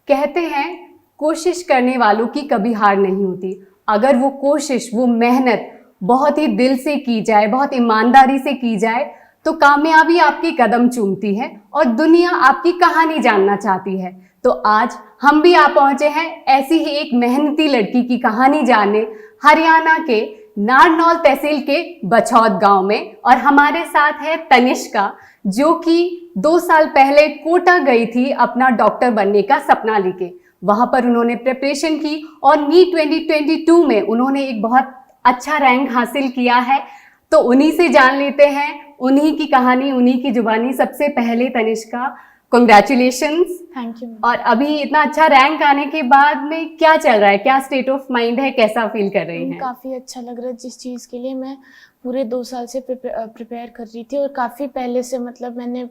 कहते हैं कोशिश करने वालों की कभी हार नहीं होती। अगर वो कोशिश, वो मेहनत बहुत ही दिल से की जाए, बहुत ईमानदारी से की जाए, तो कामयाबी आपके कदम चूमती है और दुनिया आपकी कहानी जानना चाहती है। तो आज हम भी आ पहुंचे हैं ऐसी ही एक मेहनती लड़की की कहानी जानने, हरियाणा के नारनौल तहसील के बछौद गांव में। और हमारे साथ है तनिष्का, जो कि 2 साल पहले कोटा गई थी अपना डॉक्टर बनने का सपना लेके। वहां पर उन्होंने प्रिपरेशन की और नीट 2022 में उन्होंने एक बहुत अच्छा रैंक हासिल किया है। तो उन्हीं से जान लेते हैं, उन्हीं की कहानी, उन्हीं की जुबानी। सबसे पहले तनिष्का, कॉन्ग्रेचुलेशंस। Thank you. और अभी इतना अच्छा रैंक आने के बाद में क्या चल रहा है, क्या स्टेट ऑफ माइंड है, कैसा फील कर रही हैं? काफ़ी अच्छा लग रहा है। जिस चीज़ के लिए मैं पूरे 2 साल से प्रिपेयर कर रही थी और काफ़ी पहले से मतलब मैंने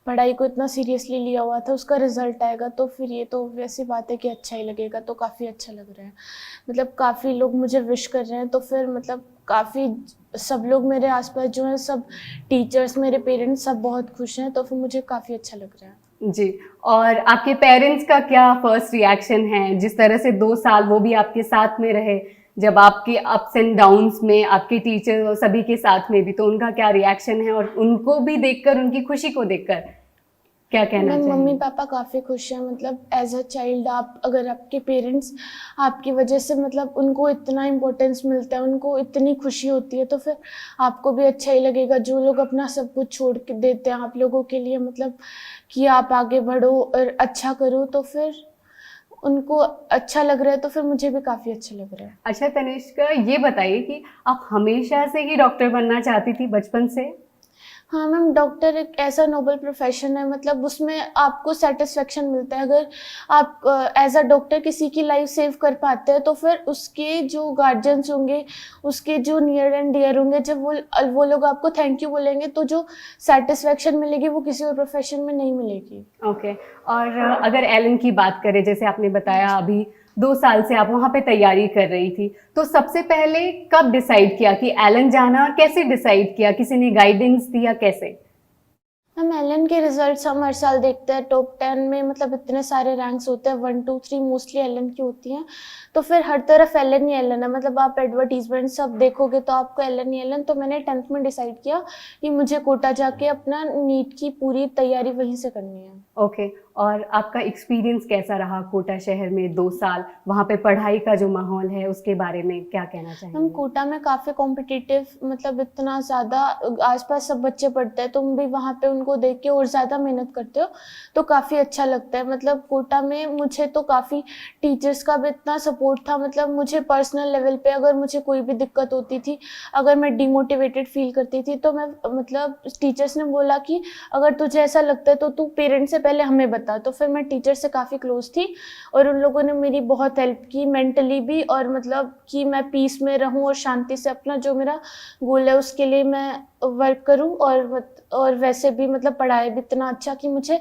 पढ़ाई को इतना सीरियसली लिया हुआ था, उसका रिजल्ट आएगा तो फिर ये तो वैसी बात है कि अच्छा ही लगेगा। तो काफ़ी अच्छा लग रहा है। मतलब काफ़ी लोग मुझे विश कर रहे हैं, तो फिर मतलब काफ़ी सब लोग मेरे आसपास जो हैं, सब टीचर्स, मेरे पेरेंट्स सब बहुत खुश हैं। तो फिर मुझे काफ़ी अच्छा लग रहा है जी। और आपके पेरेंट्स का क्या फर्स्ट रिएक्शन है? जिस तरह से 2 साल वो भी आपके साथ में रहे, जब आपके अप्स एंड डाउन्स में, आपके टीचर और सभी के साथ में भी, तो उनका क्या रिएक्शन है? और उनको भी देखकर, उनकी खुशी को देखकर क्या कहना मैम, चाहेंगे? मम्मी पापा काफ़ी खुश हैं। मतलब एज अ चाइल्ड, आप अगर आपके पेरेंट्स आपकी वजह से मतलब उनको इतना इम्पोर्टेंस मिलता है, उनको इतनी खुशी होती है, तो फिर आपको भी अच्छा ही लगेगा। जो लोग अपना सब कुछ छोड़ के देते हैं आप लोगों के लिए, मतलब कि आप आगे बढ़ो और अच्छा करो, तो फिर उनको अच्छा लग रहा है, तो फिर मुझे भी काफ़ी अच्छा लग रहा है। अच्छा तनिष्का, ये बताइए कि आप हमेशा से ही डॉक्टर बनना चाहती थी, बचपन से? हाँ मैम, डॉक्टर एक ऐसा नोबल प्रोफेशन है, मतलब उसमें आपको सेटिस्फेक्शन मिलता है। अगर आप एज अ डॉक्टर किसी की लाइफ सेव कर पाते हैं, तो फिर उसके जो गार्जियंस होंगे, उसके जो नियर एंड डियर होंगे, जब वो लोग आपको थैंक यू बोलेंगे, तो जो सेटिस्फेक्शन मिलेगी वो किसी और प्रोफेशन में नहीं मिलेगी। ओके। और अगर एलन की बात करें, जैसे आपने बताया अभी 2 साल से आप वहाँ पे तैयारी कर रही थी, तो सबसे पहले कब डिसाइड किया कि एलन जाना, और कैसे डिसाइड किया? किसी ने गाइडेंस दिया, कैसे? हम एलन के रिजल्ट्स हम हर साल देखते हैं। टॉप 10 में मतलब इतने सारे रैंक्स होते हैं, 1 2 3 मोस्टली एलन की होती हैं। तो फिर हर तरफ एलन ही एलन है, मतलब आप एडवर्टीजमेंट सब देखोगे तो आपको एलन ही एलन। तो मैंने 10th में डिसाइड किया कि मुझे कोटा जाके अपना नीट की पूरी तैयारी वहीं से करनी है। ओके। और आपका एक्सपीरियंस कैसा रहा कोटा शहर में 2 साल? वहाँ पे पढ़ाई का जो माहौल है, उसके बारे में क्या कहना हम चाहेंगे? कोटा में काफ़ी कॉम्पिटिटिव, मतलब इतना ज़्यादा आसपास सब बच्चे पढ़ते हैं, तुम भी वहाँ पे उनको देख के और ज़्यादा मेहनत करते हो, तो काफ़ी अच्छा लगता है। मतलब कोटा में मुझे तो काफ़ी टीचर्स का भी इतना सपोर्ट था। मतलब मुझे पर्सनल लेवल पे अगर मुझे कोई भी दिक्कत होती थी, अगर मैं डिमोटिवेटेड फील करती थी, तो मैं मतलब टीचर्स ने बोला कि अगर तुझे ऐसा लगता है तो तू पेरेंट्स से पहले हमें बता। तो फिर मैं टीचर से काफ़ी क्लोज थी और उन लोगों ने मेरी बहुत हेल्प की मेंटली भी, और मतलब कि मैं पीस में रहूं और शांति से अपना जो मेरा गोल है उसके लिए मैं वर्क करूं। और वैसे भी मतलब पढ़ाई भी इतना अच्छा कि मुझे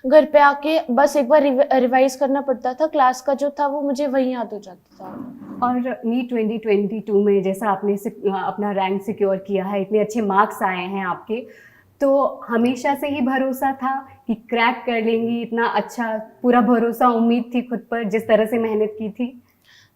घर पे आके बस एक बार रिवाइज करना पड़ता था। क्लास का जो था वो मुझे वहीं याद हो जाता था। और नीट 2022 में जैसा आपने अपना रैंक सिक्योर किया है, इतने अच्छे मार्क्स आए हैं आपके, तो हमेशा से ही भरोसा था कि क्रैक कर लेंगी? इतना अच्छा पूरा भरोसा, उम्मीद थी खुद पर, जिस तरह से मेहनत की थी?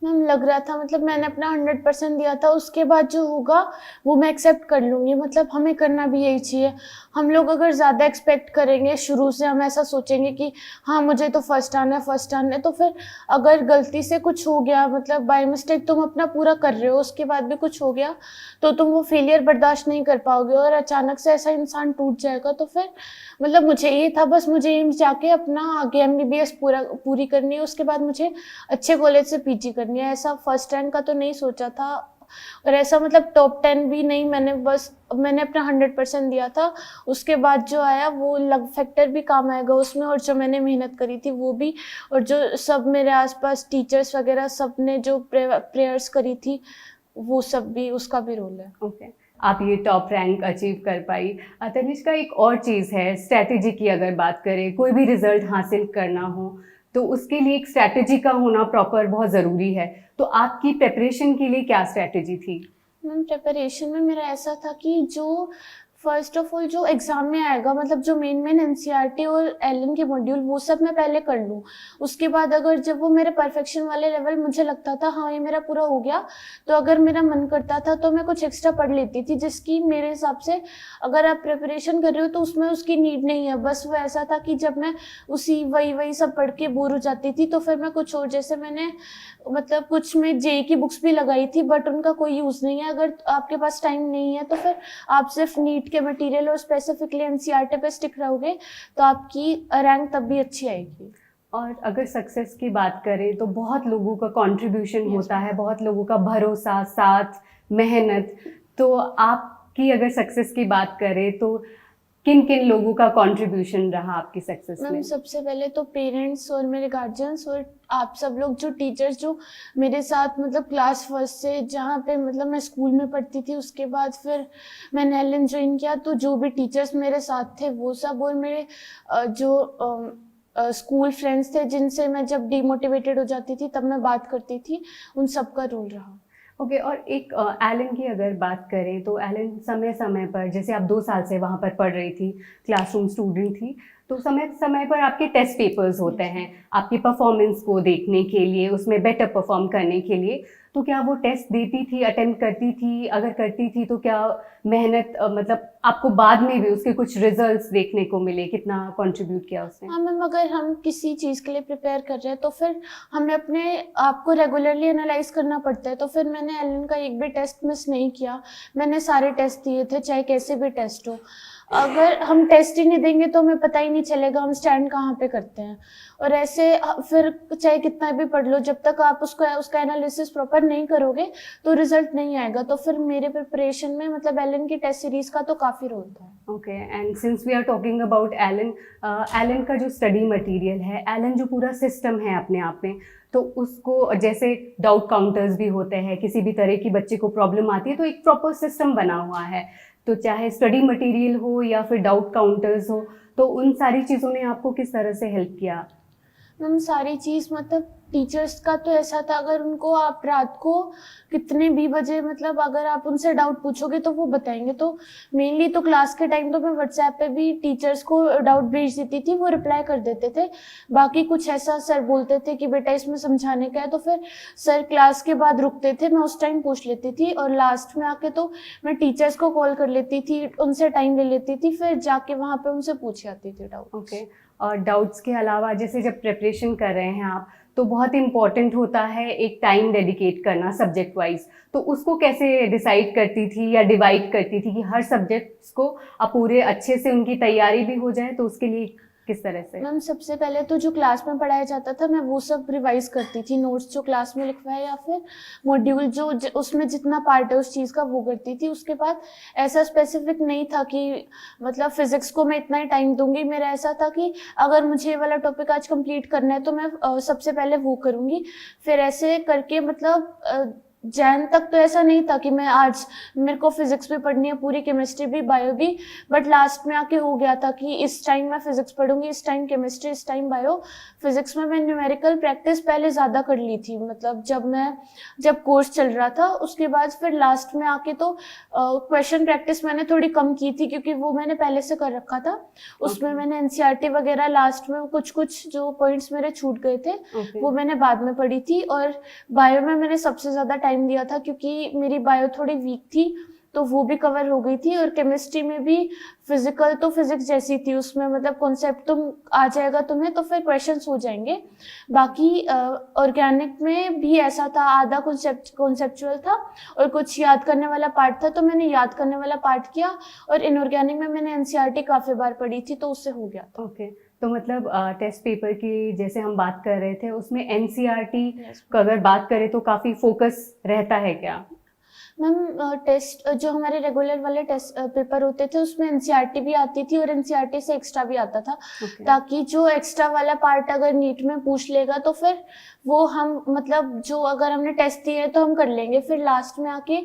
मैम, लग रहा था, मतलब मैंने अपना 100% दिया था। उसके बाद जो होगा वो मैं एक्सेप्ट कर लूँगी। मतलब हमें करना भी यही चाहिए। हम लोग अगर ज़्यादा एक्सपेक्ट करेंगे, शुरू से हम ऐसा सोचेंगे कि हाँ मुझे तो फर्स्ट आना है, फर्स्ट आना है, तो फिर अगर गलती से कुछ हो गया, मतलब बाय मिस्टेक तुम अपना पूरा कर रहे हो, उसके बाद भी कुछ हो गया, तो तुम वो फेलियर बर्दाश्त नहीं कर पाओगे और अचानक से ऐसा इंसान टूट जाएगा। तो फिर मतलब मुझे ये था, बस मुझे एम्स जाके अपना आगे MBBS पूरी करनी है, उसके बाद मुझे अच्छे कॉलेज से PG करनी है। ऐसा फर्स्ट रैंक का तो नहीं सोचा था, और ऐसा मतलब टॉप 10 भी नहीं। मैंने अपना 100% दिया था। उसके बाद जो आया वो लक फैक्टर भी काम आएगा उसमें, और जो मैंने मेहनत करी थी वो भी, और जो सब मेरे आसपास टीचर्स वगैरह सब ने जो प्रेयर्स करी थी वो सब भी, उसका भी रोल है। ओके। आप ये टॉप रैंक अचीव कर पाई। तनिष्का, एक और चीज़ है, स्ट्रैटेजी की अगर बात करें, कोई भी रिजल्ट हासिल करना हो तो उसके लिए एक स्ट्रैटेजी का होना प्रॉपर बहुत ज़रूरी है। तो आपकी प्रिपरेशन के लिए क्या स्ट्रैटेजी थी? मैम, प्रिपरेशन में मेरा ऐसा था कि जो फर्स्ट ऑफ ऑल जो एग्जाम में आएगा, मतलब जो मेन एनसीईआरटी और एलन के मॉड्यूल, वो सब मैं पहले कर लूँ। उसके बाद अगर जब वो मेरे परफेक्शन वाले लेवल मुझे लगता था हाँ ये मेरा पूरा हो गया, तो अगर मेरा मन करता था तो मैं कुछ एक्स्ट्रा पढ़ लेती थी, जिसकी मेरे हिसाब से अगर आप प्रिपरेशन कर रहे हो तो उसमें उसकी नीड नहीं है। बस वो ऐसा था कि जब मैं उसी वही सब पढ़ के बोर हो जाती थी तो फिर मैं कुछ और, जैसे मैंने मतलब कुछ में जेई की बुक्स भी लगाई थी, बट उनका कोई यूज़ नहीं है। अगर आपके पास टाइम नहीं है तो फिर आप सिर्फ नीट के मटेरियल और स्पेसिफिकली एनसीईआरटी पे स्टिक रहोगे तो आपकी रैंक तब भी अच्छी आएगी। और अगर सक्सेस की बात करें तो बहुत लोगों का कंट्रीब्यूशन होता है, बहुत लोगों का भरोसा, साथ, मेहनत। तो आपकी अगर सक्सेस की बात करें तो किन किन लोगों का कंट्रीब्यूशन रहा आपकी सक्सेस में? मैम सबसे पहले तो पेरेंट्स और मेरे गार्जियंस और आप सब लोग जो टीचर्स जो मेरे साथ मतलब क्लास फर्स्ट से जहाँ पे मतलब मैं स्कूल में पढ़ती थी, उसके बाद फिर मैंने एलन ज्वाइन किया, तो जो भी टीचर्स मेरे साथ थे वो सब, और मेरे जो स्कूल फ्रेंड्स थे जिनसे मैं जब डीमोटिवेटेड हो जाती थी तब मैं बात करती थी, उन सब का रोल रहा। ओके और एक एलन की अगर बात करें तो एलन समय समय पर, जैसे आप 2 साल से वहाँ पर पढ़ रही थी, क्लासरूम स्टूडेंट थी, तो समय समय पर आपके टेस्ट पेपर्स होते हैं आपकी परफॉर्मेंस को देखने के लिए, उसमें बेटर परफॉर्म करने के लिए। तो क्या वो टेस्ट देती थी, अटेम्प्ट करती थी? अगर करती थी तो क्या मेहनत मतलब आपको बाद में भी उसके कुछ रिजल्ट्स देखने को मिले? कितना कंट्रीब्यूट किया उसने? हाँ मैम, अगर हम किसी चीज़ के लिए प्रिपेयर कर रहे हैं तो फिर हमें अपने आप को रेगुलरली एनालाइज करना पड़ता है। तो फिर मैंने एलन का एक भी टेस्ट मिस नहीं किया, मैंने सारे टेस्ट दिए थे, चाहे कैसे भी टेस्ट हो। अगर हम टेस्ट ही नहीं देंगे तो हमें पता ही नहीं चलेगा हम स्टैंड कहाँ पे करते हैं। और ऐसे फिर चाहे कितना भी पढ़ लो, जब तक आप उसका एनालिसिस प्रॉपर नहीं करोगे तो रिजल्ट नहीं आएगा। तो फिर मेरे प्रिपरेशन में मतलब एलन की टेस्ट सीरीज का तो काफ़ी रोल था। Okay, and since we are talking about Allen, Allen का जो स्टडी मटेरियल है, एलन जो पूरा सिस्टम है अपने आप में, तो उसको जैसे डाउट काउंटर्स भी होते हैं, किसी भी तरह की बच्चे को प्रॉब्लम आती है तो एक प्रॉपर सिस्टम बना हुआ है। तो चाहे स्टडी मटेरियल हो या फिर डाउट काउंटर्स हो, तो उन सारी चीज़ों ने आपको किस तरह से हेल्प किया? मैम सारी चीज़ मतलब टीचर्स का तो ऐसा था, अगर उनको आप रात को कितने भी बजे मतलब अगर आप उनसे डाउट पूछोगे तो वो बताएंगे। तो मेनली तो क्लास के टाइम तो मैं व्हाट्सएप पे भी टीचर्स को डाउट भेज देती थी, वो रिप्लाई कर देते थे। बाकी कुछ ऐसा सर बोलते थे कि बेटा इसमें समझाने का है तो फिर सर क्लास के बाद रुकते थे, मैं उस टाइम पूछ लेती थी। और लास्ट में आके तो मैं टीचर्स को कॉल कर लेती थी, उनसे टाइम ले लेती थी, फिर जाके वहाँ पे उनसे पूछ आती थी डाउट। ओके, और डाउट्स के अलावा जैसे जब प्रिपरेशन कर रहे हैं आप, तो बहुत इम्पॉर्टेंट होता है एक टाइम डेडिकेट करना सब्जेक्ट वाइज। तो उसको कैसे डिसाइड करती थी या डिवाइड करती थी कि हर सब्जेक्ट्स को आप पूरे अच्छे से उनकी तैयारी भी हो जाए, तो उसके लिए किस तरह से? मैम सबसे पहले तो जो क्लास में पढ़ाया जाता था मैं वो सब रिवाइज करती थी, नोट्स जो क्लास में लिखवाए या फिर मॉड्यूल जो उसमें जितना पार्ट है उस चीज़ का वो करती थी। उसके बाद ऐसा स्पेसिफिक नहीं था कि मतलब फिजिक्स को मैं इतना ही टाइम दूंगी, मेरा ऐसा था कि अगर मुझे ये वाला टॉपिक आज कंप्लीट करना है तो मैं सबसे पहले वो करूँगी। फिर ऐसे करके मतलब जैन तक तो ऐसा नहीं था कि मैं आज मेरे को फिजिक्स भी पढ़नी है, पूरी केमिस्ट्री भी, बायो भी, बट लास्ट में आके हो गया था कि इस टाइम मैं फिजिक्स पढ़ूंगी, इस टाइम केमिस्ट्री, इस टाइम बायो। फिजिक्स में मैं न्यूमेरिकल प्रैक्टिस पहले ज़्यादा कर ली थी, मतलब जब कोर्स चल रहा था। उसके बाद फिर लास्ट में आके तो क्वेश्चन प्रैक्टिस मैंने थोड़ी कम की थी क्योंकि वो मैंने पहले से कर रखा था। उसमें मैंने एनसीईआरटी वगैरह लास्ट में कुछ जो पॉइंट्स मेरे छूट गए थे वो मैंने बाद में पढ़ी थी। और बायो में मैंने सबसे ज़्यादा टाइम दिया था क्योंकि मेरी बायो थोड़ी वीक थी तो वो भी कवर हो गई थी। और केमिस्ट्री में भी फिजिकल तो फिजिक्स जैसी थी, उसमें मतलब कॉन्सेप्ट तुम आ जाएगा तुम्हें तो फिर क्वेश्चंस हो जाएंगे। बाकी ऑर्गेनिक में भी ऐसा था, आधा कॉन्सेप्चुअल था और कुछ याद करने वाला पार्ट था, तो मैंने याद करने वाला पार्ट किया। और इनऑर्गेनिक में मैंने एनसीईआरटी काफ़ी बार पढ़ी थी तो उससे हो गया था। ओके, तो मतलब टेस्ट पेपर की जैसे हम बात कर रहे थे उसमें एनसीईआरटी को अगर बात करें तो काफ़ी फोकस रहता है क्या? मैम टेस्ट जो हमारे रेगुलर वाले टेस्ट पेपर होते थे उसमें एनसीईआरटी भी आती थी और एनसीईआरटी से एक्स्ट्रा भी आता था। ताकि जो एक्स्ट्रा वाला पार्ट अगर नीट में पूछ लेगा तो फिर वो हम मतलब जो अगर हमने टेस्ट दिए तो हम कर लेंगे। फिर लास्ट में आके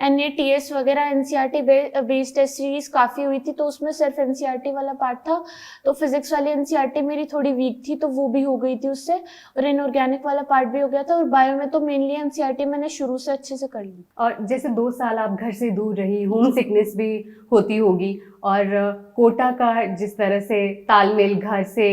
NATS वगैरह एनसीईआरटी बेस्ड टेस्ट सीरीज काफ़ी हुई थी तो उसमें सिर्फ एनसीईआरटी वाला पार्ट था। तो फिजिक्स वाली एनसीईआरटी मेरी थोड़ी वीक थी तो वो भी हो गई थी उससे, और इनऑर्गेनिक वाला पार्ट भी हो गया था। और बायो में तो मेनली एनसीईआरटी मैंने शुरू से अच्छे से कर ली। और जैसे 2 साल आप घर से दूर रही, होम सिकनेस भी होती होगी, और कोटा का जिस तरह से तालमेल घर से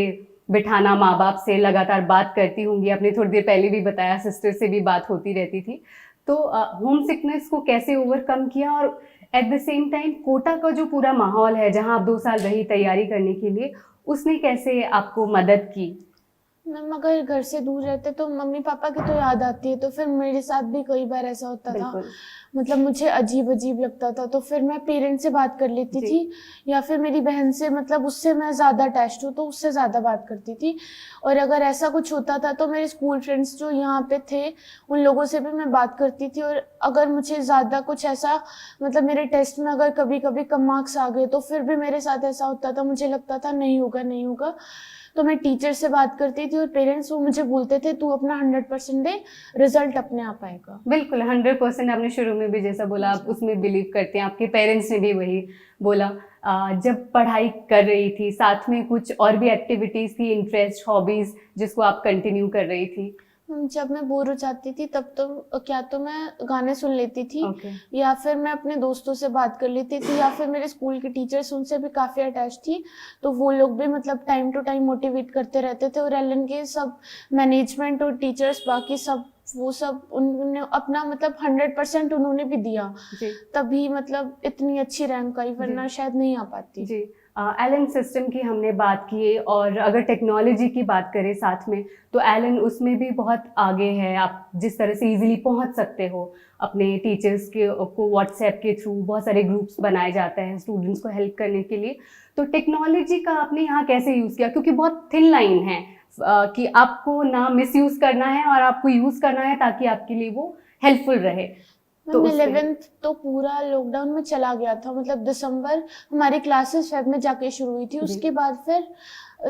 बिठाना, माँ बाप से लगातार बात करती होंगी, आपने थोड़ी देर पहले भी बताया सिस्टर से भी बात होती रहती थी, तो होम सिकनेस को कैसे ओवरकम किया, और at the same time Kota का जो पूरा माहौल है जहाँ आप 2 साल रही तैयारी करने के लिए, उसने कैसे आपको मदद की? मैम अगर घर से दूर रहते तो मम्मी पापा की तो याद आती है, तो फिर मेरे साथ भी कई बार ऐसा होता था, बिल्कुल। मतलब मुझे अजीब अजीब लगता था, तो फिर मैं पेरेंट्स से बात कर लेती जी। थी, या फिर मेरी बहन से, मतलब उससे मैं ज़्यादा अटैच्ड हूँ तो उससे ज़्यादा बात करती थी। और अगर ऐसा कुछ होता था तो मेरे स्कूल फ्रेंड्स जो यहाँ पे थे उन लोगों से भी मैं बात करती थी। और अगर मुझे ज़्यादा कुछ ऐसा, मतलब मेरे टेस्ट में अगर कभी कभी कम मार्क्स आ गए तो फिर भी मेरे साथ ऐसा होता था, मुझे लगता था नहीं होगा नहीं होगा, तो मैं टीचर से बात करती थी और पेरेंट्स वो मुझे बोलते थे तू अपना 100% दे, रिजल्ट अपने आप आएगा। बिल्कुल 100% आपने शुरू में भी जैसा बोला आप उसमें बिलीव करते हैं, आपके पेरेंट्स ने भी वही बोला। जब पढ़ाई कर रही थी साथ में कुछ और भी एक्टिविटीज़ थी, इंटरेस्ट, हॉबीज़ जिसको आप कंटिन्यू कर रही थी? जब मैं बोर हो जाती थी तब तो क्या तो मैं गाने सुन लेती थी, ओके। या फिर मैं अपने दोस्तों से बात कर लेती थी, या फिर मेरे स्कूल के टीचर्स उनसे भी काफ़ी अटैच थी, तो वो लोग भी मतलब टाइम टू टाइम मोटिवेट करते रहते थे। और एलन के सब मैनेजमेंट और टीचर्स बाकी सब, वो सब उन्होंने अपना मतलब 100% उन्होंने भी दिया, जी तभी मतलब इतनी अच्छी रैंक आई, वरना शायद नहीं आ पाती। जी। एलन सिस्टम की हमने बात की, और अगर टेक्नोलॉजी की बात करें साथ में, तो एलन उसमें भी बहुत आगे है। आप जिस तरह से इजीली पहुंच सकते हो अपने टीचर्स के को, व्हाट्सएप के थ्रू बहुत सारे ग्रुप्स बनाए जाते हैं स्टूडेंट्स को हेल्प करने के लिए। तो टेक्नोलॉजी का आपने यहाँ कैसे यूज़ किया, क्योंकि बहुत थिन लाइन है कि आपको ना मिसयूज़ करना है और आपको यूज़ करना है ताकि आपके लिए वो हेल्पफुल रहे। तो मैम उसमें 11th तो पूरा लॉकडाउन में चला गया था, मतलब दिसंबर हमारी क्लासेस फेब में जाके शुरू हुई थी, जी। उसके बाद फिर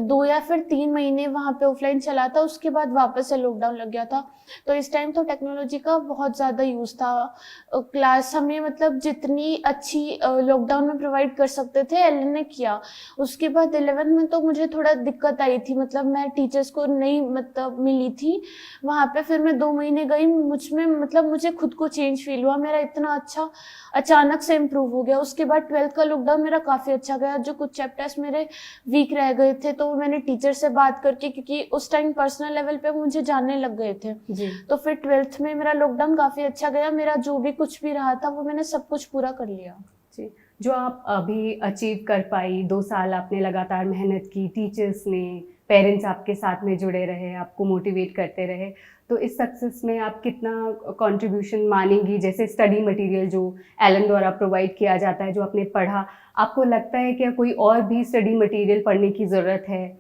2 या फिर 3 महीने वहाँ पे ऑफलाइन चला था, उसके बाद वापस से लॉकडाउन लग गया था। तो इस टाइम तो टेक्नोलॉजी का बहुत ज़्यादा यूज़ था। क्लास हमें मतलब जितनी अच्छी लॉकडाउन में प्रोवाइड कर सकते थे एलन ने किया। उसके बाद 11th में तो मुझे थोड़ा दिक्कत आई थी, मतलब मैं टीचर्स को नहीं मतलब मिली थी वहाँ पे। फिर मैं 2 महीने गई, मुझे खुद को चेंज फील हुआ, मेरा इतना अच्छा अचानक से इम्प्रूव हो गया। उसके बाद 12th का लॉकडाउन मेरा काफ़ी अच्छा गया। जो कुछ चैप्टर्स मेरे वीक रह गए थे तो मैंने टीचर से बात करके, क्योंकि उस टाइम पर्सनल लेवल पे मुझे जानने लग गए थे, जी तो फिर 12th में मेरा लॉकडाउन काफ़ी अच्छा गया। मेरा जो भी कुछ भी रहा था वो मैंने सब कुछ पूरा कर लिया। जी। जो आप अभी अचीव कर पाई, 2 साल आपने लगातार मेहनत की, टीचर्स ने, पेरेंट्स आपके साथ में जुड़े रहे, आपको मोटिवेट करते रहे, तो इस सक्सेस में आप कितना कंट्रीब्यूशन मानेंगी? जैसे स्टडी मटेरियल जो एलन द्वारा प्रोवाइड किया जाता है, जो आपने पढ़ा, आपको लगता है कि कोई और भी स्टडी मटेरियल पढ़ने की ज़रूरत है?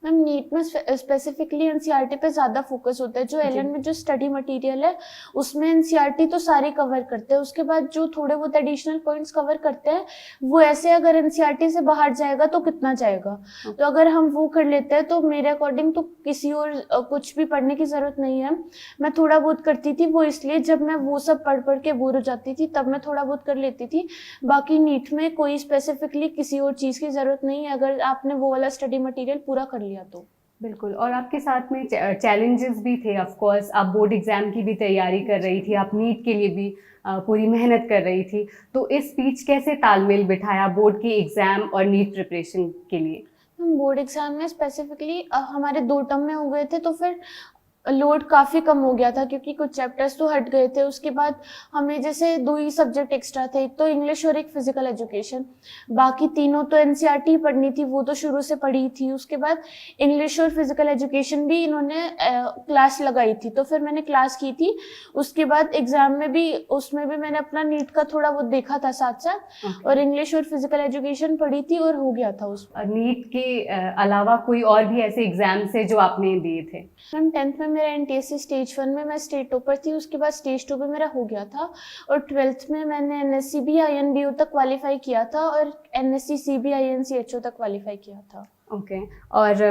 मैम नीट में स्पेसिफिकली एनसीईआरटी पे ज़्यादा फोकस होता है। जो एलन में जो स्टडी मटेरियल है उसमें एनसीईआरटी तो सारे कवर करते हैं, उसके बाद जो थोड़े बहुत एडिशनल पॉइंट्स कवर करते हैं वो ऐसे, अगर एनसीईआरटी से बाहर जाएगा तो कितना जाएगा। तो अगर हम वो कर लेते हैं तो मेरे अकॉर्डिंग तो किसी और कुछ भी पढ़ने की ज़रूरत नहीं है। मैं थोड़ा बहुत करती थी वो, इसलिए जब मैं वो सब पढ़ पढ़ के बोर हो जाती थी तब मैं थोड़ा बहुत कर लेती थी। बाकी नीट में कोई स्पेसिफिकली किसी और चीज़ की ज़रूरत नहीं है, अगर आपने वो वाला स्टडी मटेरियल पूरा कर लिया तो। बिल्कुल। और आपके साथ में चैलेंजेस भी थे, ऑफ कोर्स आप बोर्ड एग्जाम की भी तैयारी कर रही थी, आप नीट के लिए भी पूरी मेहनत कर रही थी, तो इस बीच कैसे तालमेल बिठाया बोर्ड के एग्जाम और नीट प्रिपरेशन के लिए? हम बोर्ड एग्जाम में स्पेसिफिकली हमारे 2 टर्म में हो गए थे, तो फिर लोड काफ़ी कम हो गया था क्योंकि कुछ चैप्टर्स तो हट गए थे। उसके बाद हमें जैसे 2 ही सब्जेक्ट एक्स्ट्रा थे, एक तो इंग्लिश और एक फिजिकल एजुकेशन। बाकी तीनों तो एनसीईआरटी ही पढ़नी थी, वो तो शुरू से पढ़ी थी। उसके बाद इंग्लिश और फिजिकल एजुकेशन भी इन्होंने क्लास लगाई थी, तो फिर मैंने क्लास की थी। उसके बाद एग्जाम में भी, उसमें भी मैंने अपना नीट का थोड़ा बहुत देखा था साथ साथ, और इंग्लिश और फिजिकल एजुकेशन पढ़ी थी और हो गया था उस। नीट के अलावा कोई और भी ऐसे एग्जाम्स है जो आपने दिए थे? मैम 10th में मेरा एनटीएससी स्टेज 1 में मैं स्टेट टॉपर थी, उसके बाद स्टेज 2 पे मेरा हो गया था। और 12th में मैंने एनएससीबी आईएनबीओ तक क्वालिफाई किया था और एनएससी सीबी आईएनसीएचओ तक क्वालिफाई किया था। ओके। और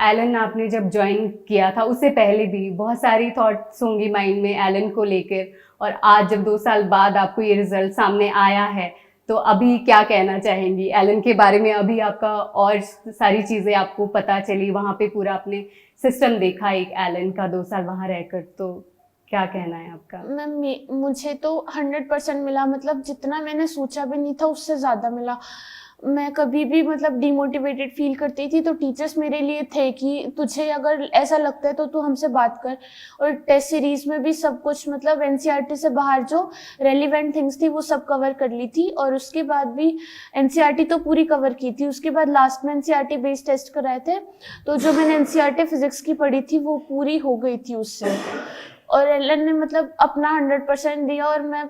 एलन आपने जब ज्वाइन किया था उससे पहले भी बहुत सारी थॉट्स होंगी माइंड में एलन को लेकर, और आज जब 2 साल बाद आपको ये रिजल्ट सामने आया है, तो अभी क्या कहना चाहेंगी एलन के बारे में? अभी आपका और सारी चीज़ें आपको पता चली, वहाँ पे पूरा आपने सिस्टम देखा एक एलन का 2 साल वहाँ रहकर, तो क्या कहना है आपका? मैम मुझे तो 100% मिला, मतलब जितना मैंने सोचा भी नहीं था उससे ज़्यादा मिला। मैं कभी भी मतलब डिमोटिवेटेड फील करती थी तो टीचर्स मेरे लिए थे कि तुझे अगर ऐसा लगता है तो तू हमसे बात कर। और टेस्ट सीरीज में भी सब कुछ मतलब एनसीईआरटी से बाहर जो रेलिवेंट थिंग्स थी वो सब कवर कर ली थी। और उसके बाद भी एनसीईआरटी तो पूरी कवर की थी, उसके बाद लास्ट में एनसीईआरटी बेस्ड टेस्ट कराए थे, तो जो मैंने एनसीईआरटी फिजिक्स की पढ़ी थी वो पूरी हो गई थी उससे। और एलन ने मतलब अपना 100% दिया और मैं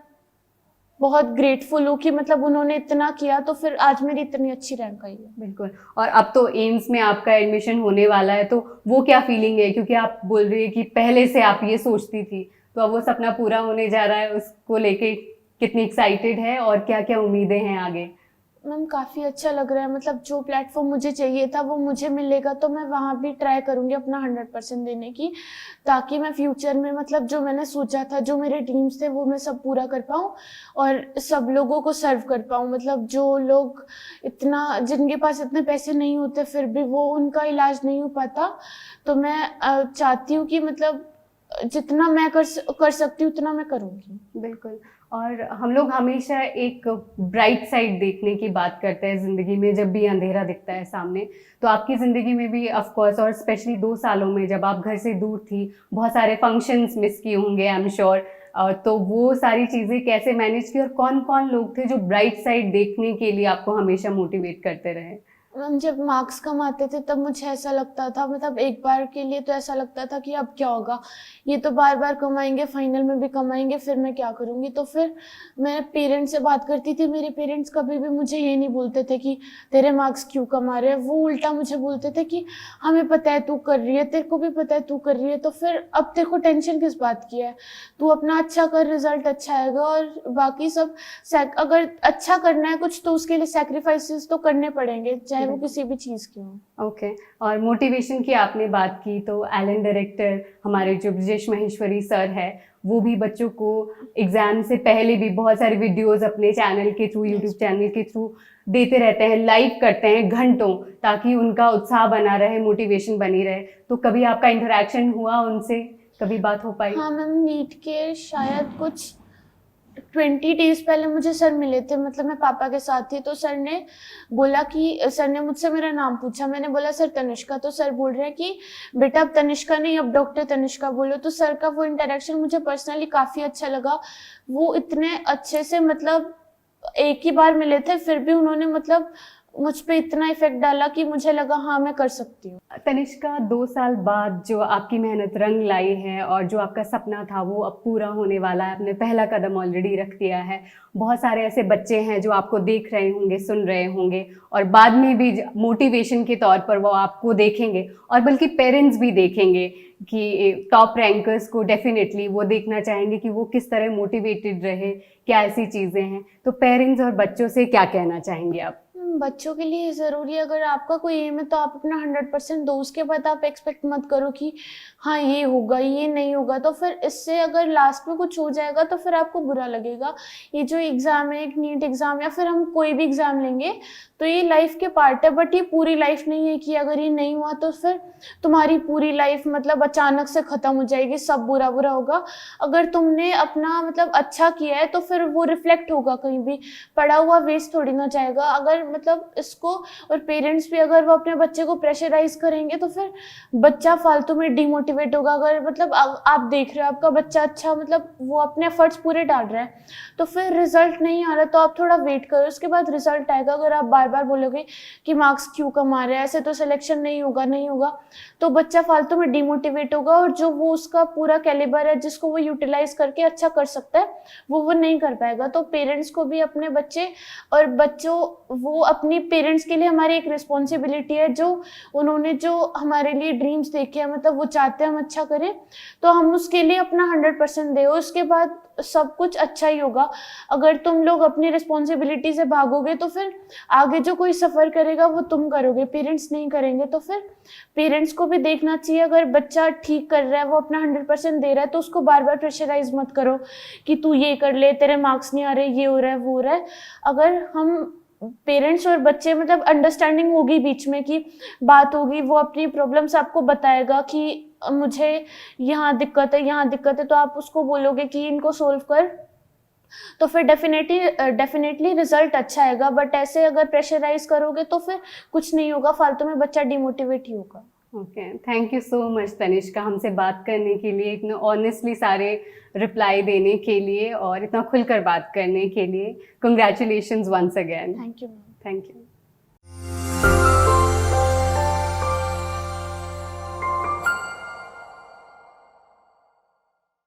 बहुत ग्रेटफुल हूँ कि मतलब उन्होंने इतना किया तो फिर आज मेरी इतनी अच्छी रैंक आई है। बिल्कुल। और अब तो एम्स में आपका एडमिशन होने वाला है, तो वो क्या फीलिंग है? क्योंकि आप बोल रही है कि पहले से आप ये सोचती थी, तो अब वो सपना पूरा होने जा रहा है, उसको लेके कितनी एक्साइटेड है और क्या क्या उम्मीदें हैं आगे? मैम काफ़ी अच्छा लग रहा है, मतलब जो प्लेटफॉर्म मुझे चाहिए था वो मुझे मिलेगा तो मैं वहाँ भी ट्राई करूँगी अपना 100% देने की, ताकि मैं फ्यूचर में मतलब जो मैंने सोचा था, जो मेरे ड्रीम्स थे वो मैं सब पूरा कर पाऊँ और सब लोगों को सर्व कर पाऊँ। मतलब जो लोग इतना, जिनके पास इतने पैसे नहीं होते फिर भी वो उनका इलाज नहीं हो पाता, तो मैं चाहती हूँ कि मतलब जितना मैं कर सकती हूँ उतना मैं करूँगी। बिल्कुल। और हम लोग हमेशा एक ब्राइट साइड देखने की बात करते हैं ज़िंदगी में, जब भी अंधेरा दिखता है सामने। तो आपकी ज़िंदगी में भी ऑफ कोर्स, और स्पेशली 2 सालों में जब आप घर से दूर थी, बहुत सारे फंक्शंस मिस किए होंगे आई एम श्योर। तो वो सारी चीज़ें कैसे मैनेज की, और कौन कौन लोग थे जो ब्राइट साइड देखने के लिए आपको हमेशा मोटिवेट करते रहे? मैम जब मार्क्स कम आते थे तब मुझे ऐसा लगता था, मतलब एक बार के लिए तो ऐसा लगता था कि अब क्या होगा, ये तो बार बार कमाएंगे, फाइनल में भी कमाएंगे, फिर मैं क्या करूँगी। तो फिर मैं पेरेंट्स से बात करती थी, मेरे पेरेंट्स कभी भी मुझे ये नहीं बोलते थे कि तेरे मार्क्स क्यों कम आ रहे हैं, वो उल्टा मुझे बोलते थे कि हमें पता है तू कर रही है, तेरे को भी पता है तू कर रही है, तो फिर अब तेरे को टेंशन किस बात की है, तू अपना अच्छा कर, रिजल्ट अच्छा आएगा। और बाकी सब अगर अच्छा करना है कुछ तो उसके लिए सैक्रिफाइसेस तो करने पड़ेंगे, चाहे वो किसी भी चीज़ की हो। ओके। और मोटिवेशन की आपने बात की, तो एलन डायरेक्टर हमारे जो ब्रजेश महेश्वरी सर है, वो भी बच्चों को एग्जाम से पहले भी बहुत सारी वीडियोस अपने चैनल के थ्रू, यूट्यूब चैनल के थ्रू देते रहते हैं, लाइव करते हैं घंटों, ताकि उनका उत्साह बना रहे, मोटिवेशन बनी रहे। तो कभी आपका इंटरेक्शन हुआ उनसे, कभी बात हो पाई? हाँ मैम, नीट के शायद कुछ 20 डेज पहले मुझे सर मिले थे, मतलब मैं पापा के साथ थी, तो सर ने बोला कि, सर ने मुझसे मेरा नाम पूछा, मैंने बोला सर तनिष्का, तो सर बोल रहे हैं कि बेटा अब तनिष्का नहीं, अब डॉक्टर तनिष्का बोलो। तो सर का वो इंटरेक्शन मुझे पर्सनली काफ़ी अच्छा लगा। वो इतने अच्छे से, मतलब एक ही बार मिले थे फिर भी उन्होंने मतलब मुझ पे इतना इफेक्ट डाला कि मुझे लगा हाँ मैं कर सकती हूँ। तनिष्का, 2 साल बाद जो आपकी मेहनत रंग लाई है और जो आपका सपना था वो अब पूरा होने वाला है, आपने पहला कदम ऑलरेडी रख दिया है। बहुत सारे ऐसे बच्चे हैं जो आपको देख रहे होंगे, सुन रहे होंगे, और बाद में भी मोटिवेशन के तौर पर वो आपको देखेंगे, और बल्कि पेरेंट्स भी देखेंगे कि टॉप रैंकर्स को डेफिनेटली वो देखना चाहेंगे कि वो किस तरह मोटिवेटेड रहे, क्या ऐसी चीज़ें हैं। तो पेरेंट्स और बच्चों से क्या कहना चाहेंगे आप? बच्चों के लिए ज़रूरी है, अगर आपका कोई एम है तो आप अपना 100% दो, उसके बाद आप एक्सपेक्ट मत करो कि हाँ ये होगा ये नहीं होगा, तो फिर इससे अगर लास्ट में कुछ हो जाएगा तो फिर आपको बुरा लगेगा। ये जो एग्ज़ाम है, एक नीट एग्ज़ाम या फिर हम कोई भी एग्ज़ाम लेंगे तो ये लाइफ के पार्ट है, बट ये पूरी लाइफ नहीं है कि अगर ये नहीं हुआ तो फिर तुम्हारी पूरी लाइफ मतलब अचानक से ख़त्म हो जाएगी, सब बुरा बुरा होगा। अगर तुमने अपना मतलब अच्छा किया है तो फिर वो रिफ्लेक्ट होगा कहीं भी, पढ़ा हुआ वेस्ट थोड़ी ना जाएगा। अगर मतलब इसको, और पेरेंट्स भी अगर वो अपने बच्चे को प्रेशराइज करेंगे तो फिर बच्चा फालतू में डिमोटिवेट होगा। अगर मतलब आप देख रहे हो आपका बच्चा अच्छा मतलब वो अपने एफर्ट्स पूरे डाल रहा है तो फिर रिजल्ट नहीं आ रहा तो आप थोड़ा वेट करो, उसके बाद रिजल्ट आएगा। अगर आप बार बार बोलोगे कि मार्क्स क्यों कम आ रहे हैं, ऐसे तो सिलेक्शन नहीं होगा नहीं होगा, तो बच्चा फालतू में डिमोटिवेट होगा और जो वो उसका पूरा कैलिबर है जिसको वो यूटिलाइज करके अच्छा कर सकता है वो नहीं कर पाएगा। तो पेरेंट्स को भी अपने बच्चे और बच्चों, वो अपनी पेरेंट्स के लिए हमारी एक रिस्पॉन्सिबिलिटी है, जो उन्होंने जो हमारे लिए ड्रीम्स देखे हैं, मतलब वो चाहते हैं हम अच्छा करें तो हम उसके लिए अपना 100% दें, उसके बाद सब कुछ अच्छा ही होगा। अगर तुम लोग अपनी रिस्पॉन्सिबिलिटी से भागोगे तो फिर आगे जो कोई सफ़र करेगा वो तुम करोगे, पेरेंट्स नहीं करेंगे। तो फिर पेरेंट्स को भी देखना चाहिए, अगर बच्चा ठीक कर रहा है, वो अपना 100% दे रहा है तो उसको बार बार प्रेशराइज मत करो कि तू ये कर ले, तेरे मार्क्स नहीं आ रहे, ये हो रहा है वो हो रहा है। अगर हम पेरेंट्स और बच्चे मतलब अंडरस्टैंडिंग होगी बीच में, कि बात होगी, वो अपनी प्रॉब्लम्स आपको बताएगा कि मुझे यहाँ दिक्कत है, यहाँ दिक्कत है, तो आप उसको बोलोगे कि इनको सोल्व कर, तो फिर डेफिनेटली रिजल्ट अच्छा आएगा। बट ऐसे अगर प्रेशराइज करोगे तो फिर कुछ नहीं होगा, फालतू में बच्चा डिमोटिवेट ही होगा। Okay, thank you so much Tanishka, हमसे बात करने के लिए, इतना ऑनेस्टली सारे रिप्लाई देने के लिए और इतना खुलकर बात करने के लिए। Congratulations once again. Thank you ma'am. Thank you.